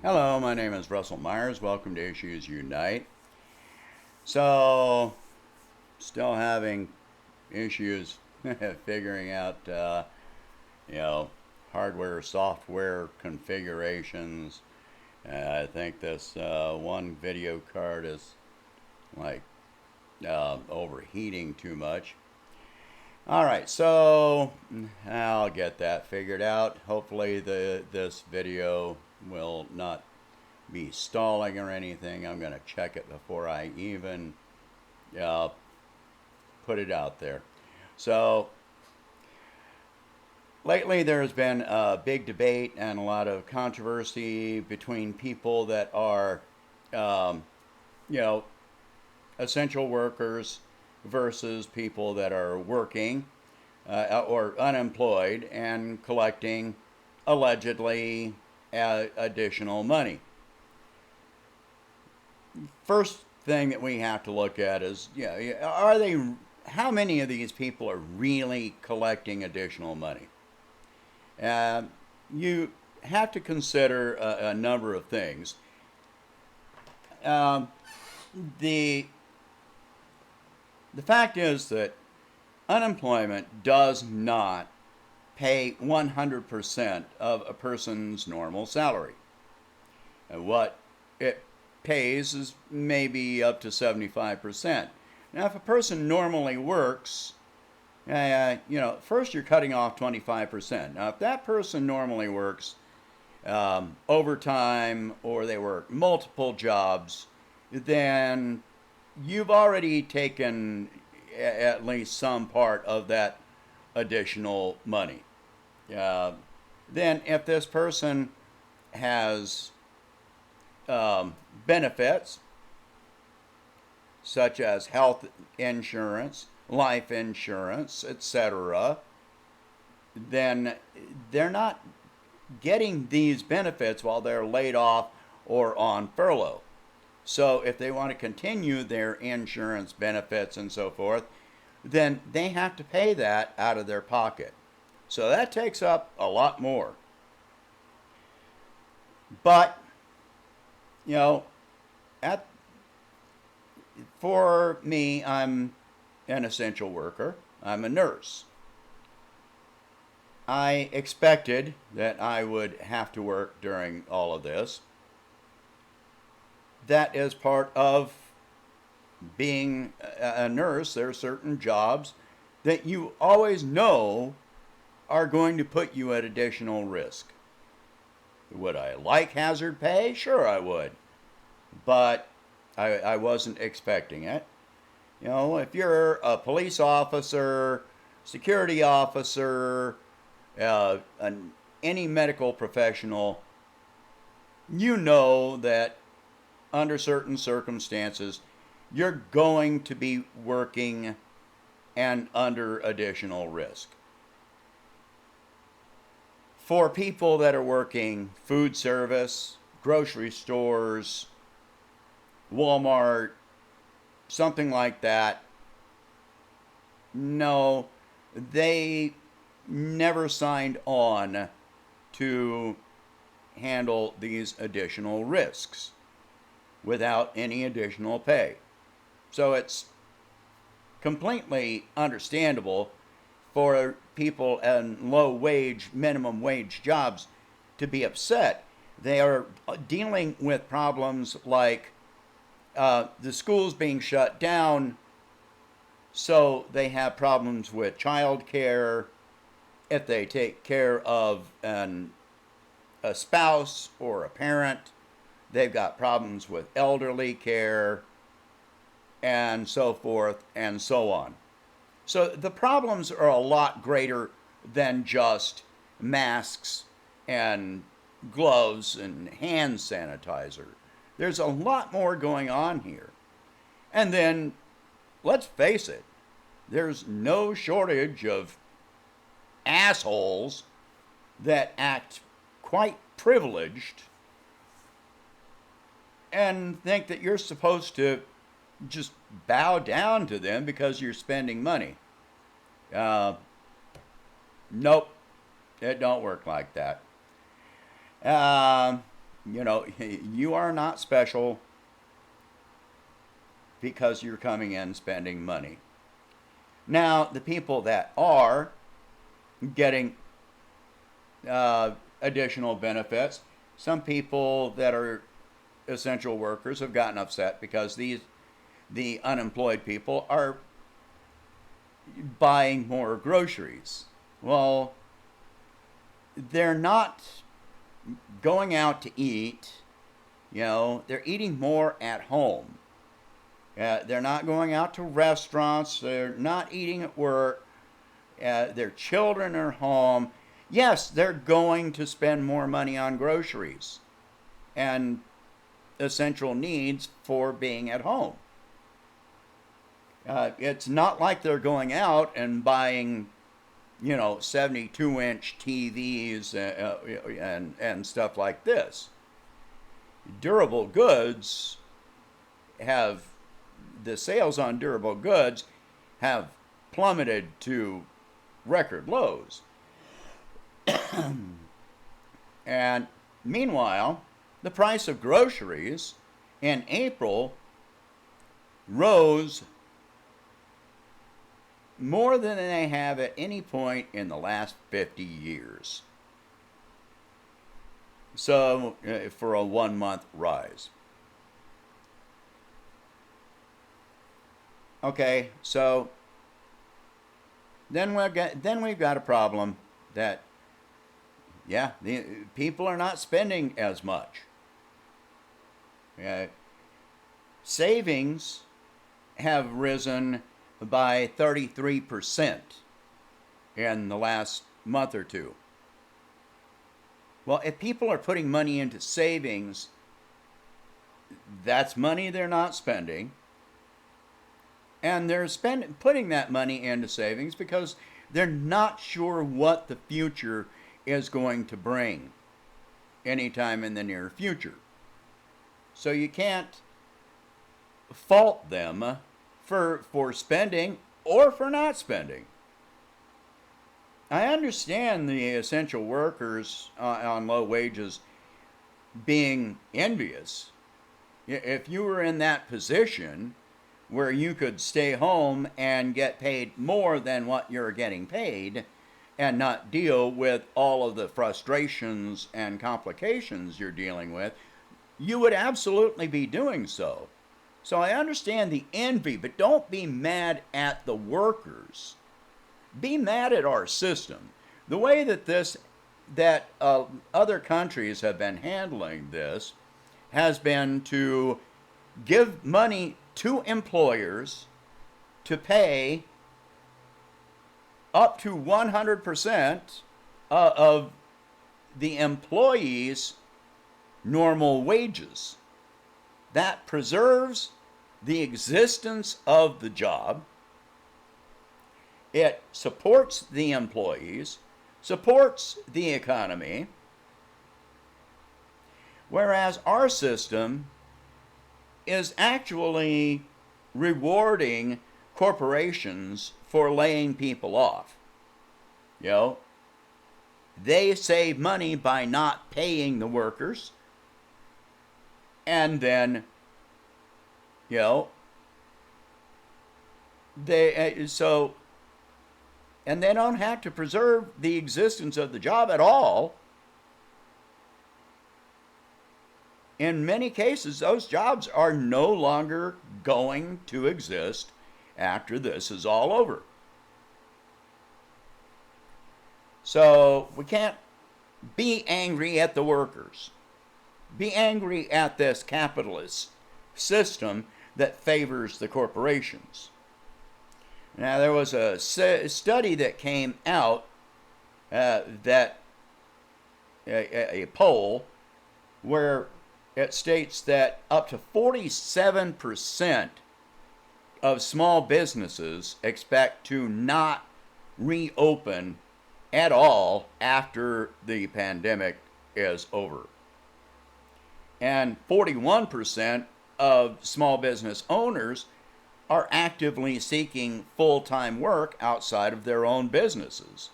Hello, my name is Russell Myers. Welcome to Issues Unite. So, still having issues figuring out, you know, hardware, software configurations. I think this one video card is like overheating too much. All right, so I'll get that figured out. Hopefully, this video will not be stalling or anything. I'm going to check it before I even uh, put it out there. So, lately there's been a big debate and a lot of controversy between people that are, um, you know, essential workers versus people that are working or unemployed and collecting allegedly additional money. First thing that we have to look at is, are they? How many of these people are really collecting additional money? Uh, you have to consider a number of things. Um, the the fact is that unemployment does not pay 100% of a person's normal salary. And what it pays is maybe up to 75%. Now, if a person normally works, first you're cutting off 25%. Now, if that person normally works overtime or they work multiple jobs, then you've already taken at least some part of that additional money. Uh, then, if this person has benefits such as health insurance, life insurance, etc., then they're not getting these benefits while they're laid off or on furlough. So if they want to continue their insurance benefits and so forth, then they have to pay that out of their pocket. So that takes up a lot more. But, you know, at for me, I'm an essential worker. I'm a nurse. I expected that I would have to work during all of this. That is part of being a nurse. There are certain jobs that you always know are going to put you at additional risk. Would I like hazard pay? Sure, I would. But I wasn't expecting it. You know, if you're a police officer, security officer, any medical professional, you know that under certain circumstances, you're going to be working and under additional risk. For people that are working food service, grocery stores, Walmart, something like that, no, they never signed on to handle these additional risks without any additional pay. So it's completely understandable for people in low wage, minimum wage jobs to be upset. They are dealing with problems like the schools being shut down, so they have problems with child care. If they take care of a spouse or a parent, they've got problems with elderly care and so forth and so on. So the problems are a lot greater than just masks and gloves and hand sanitizer. There's a lot more going on here. And then, let's face it, there's no shortage of assholes that act quite privileged and think that you're supposed to just bow down to them because you're spending money. Nope, it don't work like that. you are not special because you're coming in spending money. Now, the people that are getting additional benefits, some people that are essential workers have gotten upset because the unemployed people are buying more groceries. Well, they're not going out to eat. They're eating more at home. They're not going out to restaurants. They're not eating at work. Their children are home. Yes, they're going to spend more money on groceries and essential needs for being at home. It's not like they're going out and buying 72-inch TVs and stuff like this. Durable goods the sales on durable goods have plummeted to record lows. And meanwhile, the price of groceries in April rose more than they have at any point in the last 50 years. So, for a 1-month rise. Okay, so then we've got a problem that, the people are not spending as much. Savings have risen by 33% in the last month or two. Well, if people are putting money into savings, that's money they're not spending. And they're putting that money into savings because they're not sure what the future is going to bring anytime in the near future. So you can't fault them for spending or for not spending. I understand the essential workers on low wages being envious. If you were in that position where you could stay home and get paid more than what you're getting paid and not deal with all of the frustrations and complications you're dealing with, you would absolutely be doing so. So I understand the envy, but don't be mad at the workers. Be mad at our system. The way that other countries have been handling this has been to give money to employers to pay up to 100% of the employee's normal wages. That preserves the existence of the job. It supports the employees, supports the economy, whereas our system is actually rewarding corporations for laying people off. They save money by not paying the workers, and then, and they don't have to preserve the existence of the job at all. In many cases, those jobs are no longer going to exist after this is all over. So we can't be angry at the workers. Be angry at this capitalist system that favors the corporations. Now, there was a study that came out that a poll where it states that up to 47% of small businesses expect to not reopen at all after the pandemic is over. And 41% of small business owners are actively seeking full-time work outside of their own businesses.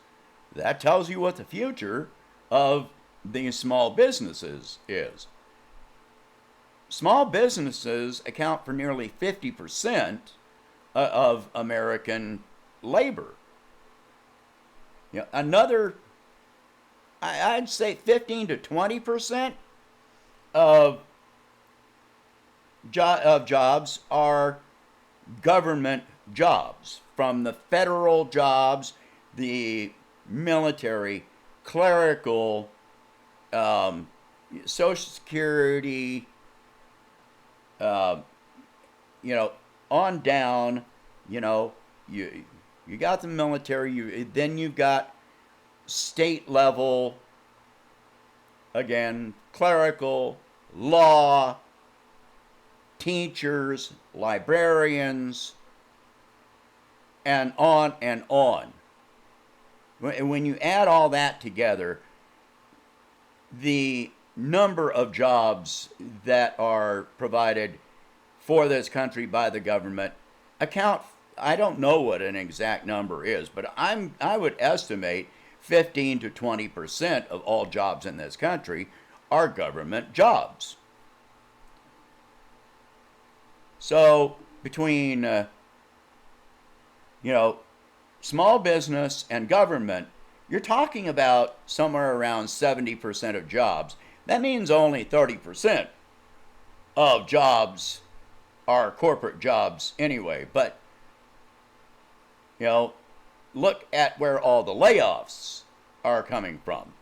That tells you what the future of these small businesses is. small businesses account for nearly 50% of American labor. Another, I'd say 15 to 20% of jobs are government jobs, from the federal jobs, the military, clerical, Social Security, uh, on down. You got the military. Then you've got state level, again, clerical, law, teachers, librarians, and on and on. When you add all that together, the number of jobs that are provided for this country by the government account, I don't know what an exact number is, but I would estimate 15 to 20% of all jobs in this country are government jobs. So between small business and government, you're talking about somewhere around 70% of jobs. That means only 30% of jobs are corporate jobs anyway. But, look at where all the layoffs are coming from.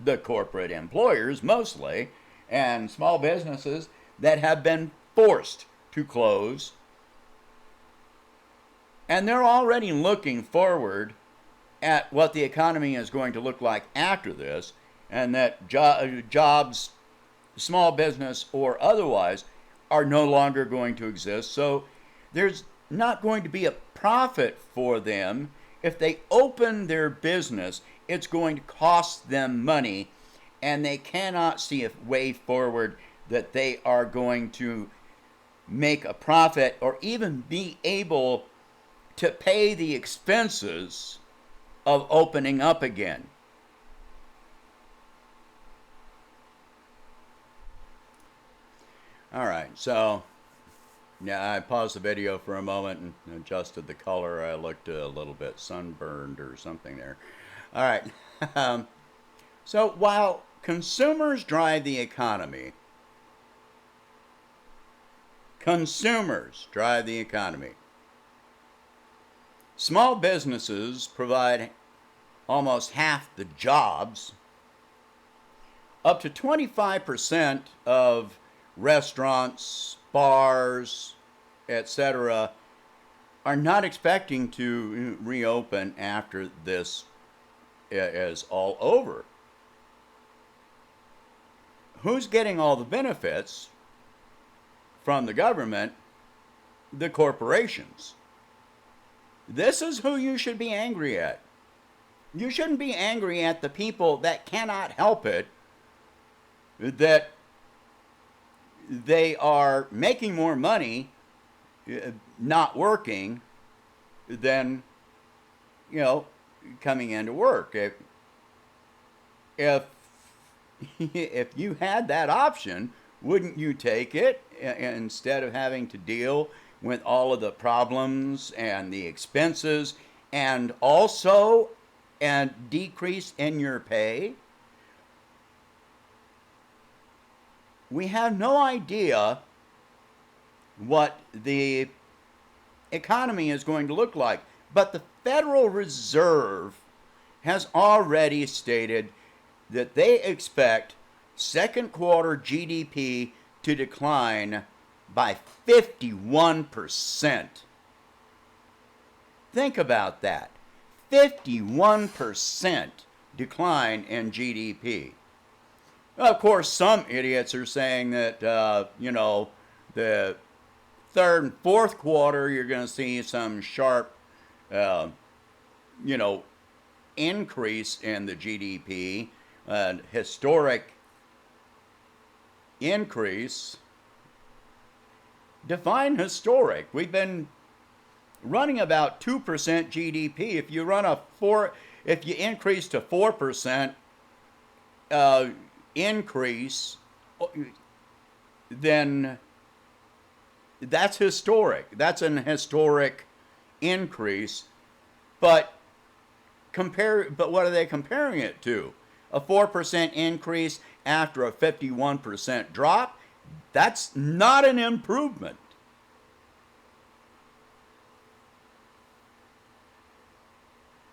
The corporate employers mostly, and small businesses that have been forced to close. And they're already looking forward at what the economy is going to look like after this, and that jobs, small business or otherwise, are no longer going to exist. So there's not going to be a profit for them. If they open their business, it's going to cost them money, and they cannot see a way forward that they are going to make a profit or even be able to pay the expenses of opening up again. All right, so I paused the video for a moment and adjusted the color. I looked a little bit sunburned or something there. All right. So while consumers drive the economy, small businesses provide almost half the jobs. Up to 25% of restaurants, bars, etc., are not expecting to reopen after this is all over. Who's getting all the benefits from the government? The corporations. This is who you should be angry at. You shouldn't be angry at the people that cannot help it, that they are making more money not working than coming into work. If you had that option, wouldn't you take it instead of having to deal with all of the problems and the expenses, and also a decrease in your pay? We have no idea what the economy is going to look like, but the Federal Reserve has already stated that they expect second quarter GDP to decline by 51%. Think about that. 51% decline in GDP. Of course, some idiots are saying that, the third and fourth quarter, you're going to see some sharp, increase in the GDP, historic increase. Define historic. We've been running about 2% GDP. If you increase to 4% increase, then that's historic. That's an historic increase. But what are they comparing it to? A 4% increase after a 51% drop? That's not an improvement.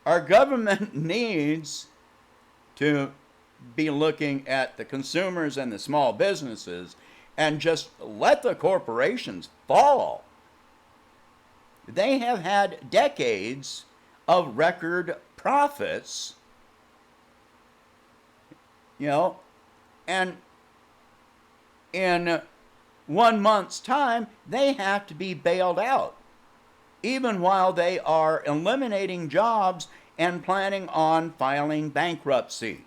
Our government needs to be looking at the consumers and the small businesses and just let the corporations fall. They have had decades of record profits, and in 1 month's time, they have to be bailed out, even while they are eliminating jobs and planning on filing bankruptcy.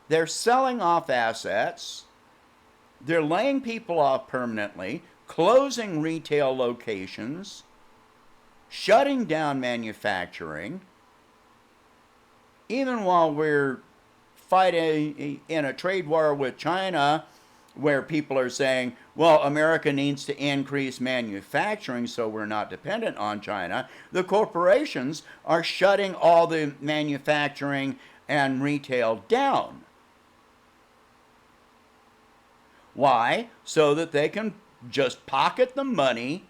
They're selling off assets, they're laying people off permanently, closing retail locations, shutting down manufacturing, even while we're fighting in a trade war with China, where people are saying, well, America needs to increase manufacturing so we're not dependent on China. The corporations are shutting all the manufacturing and retail down. Why? So that they can just pocket the money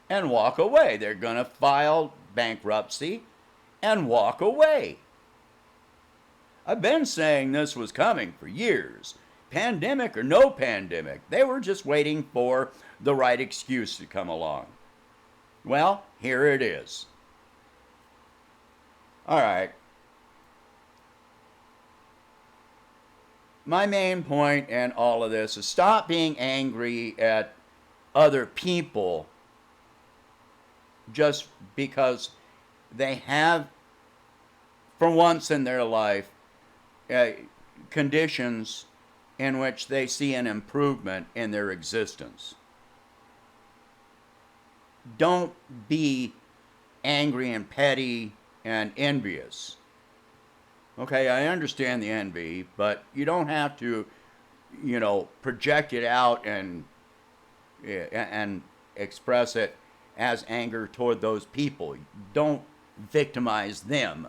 and walk away. They're going to file bankruptcy and walk away. I've been saying this was coming for years. Pandemic or no pandemic, they were just waiting for the right excuse to come along. Well, here it is. All right. My main point in all of this is stop being angry at other people just because they have, for once in their life, conditions in which they see an improvement in their existence. Don't be angry and petty and envious. Okay, I understand the envy, but you don't have to, project it out and express it as anger toward those people. Don't victimize them.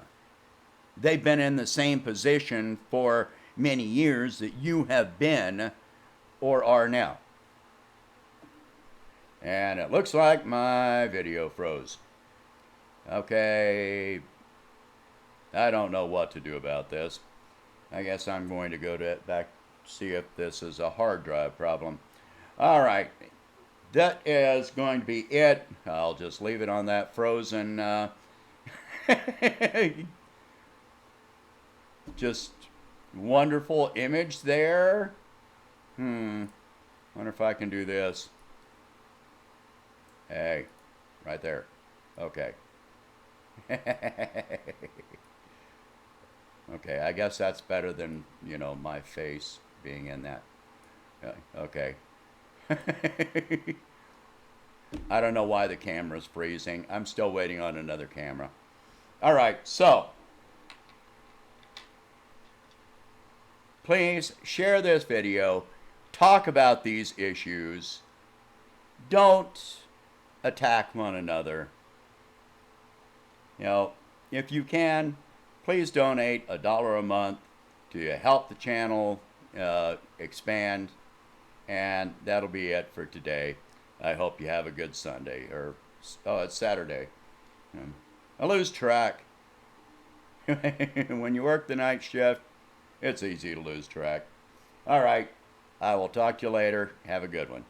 They've been in the same position for many years that you have been or are now. And it looks like my video froze. Okay, I don't know what to do about this. I guess I'm going to go back see if this is a hard drive problem. All right, that is going to be it. I'll just leave it on that frozen just wonderful image there. Wonder if I can do this. Hey, right there. Okay. Okay, I guess that's better than, my face being in that. Okay. I don't know why the camera's freezing. I'm still waiting on another camera. All right, so please share this video. Talk about these issues. Don't attack one another. If you can, please donate $1 a month to help the channel expand. And that'll be it for today. I hope you have a good Sunday. It's Saturday. I lose track. When you work the night shift, it's easy to lose track. All right. I will talk to you later. Have a good one.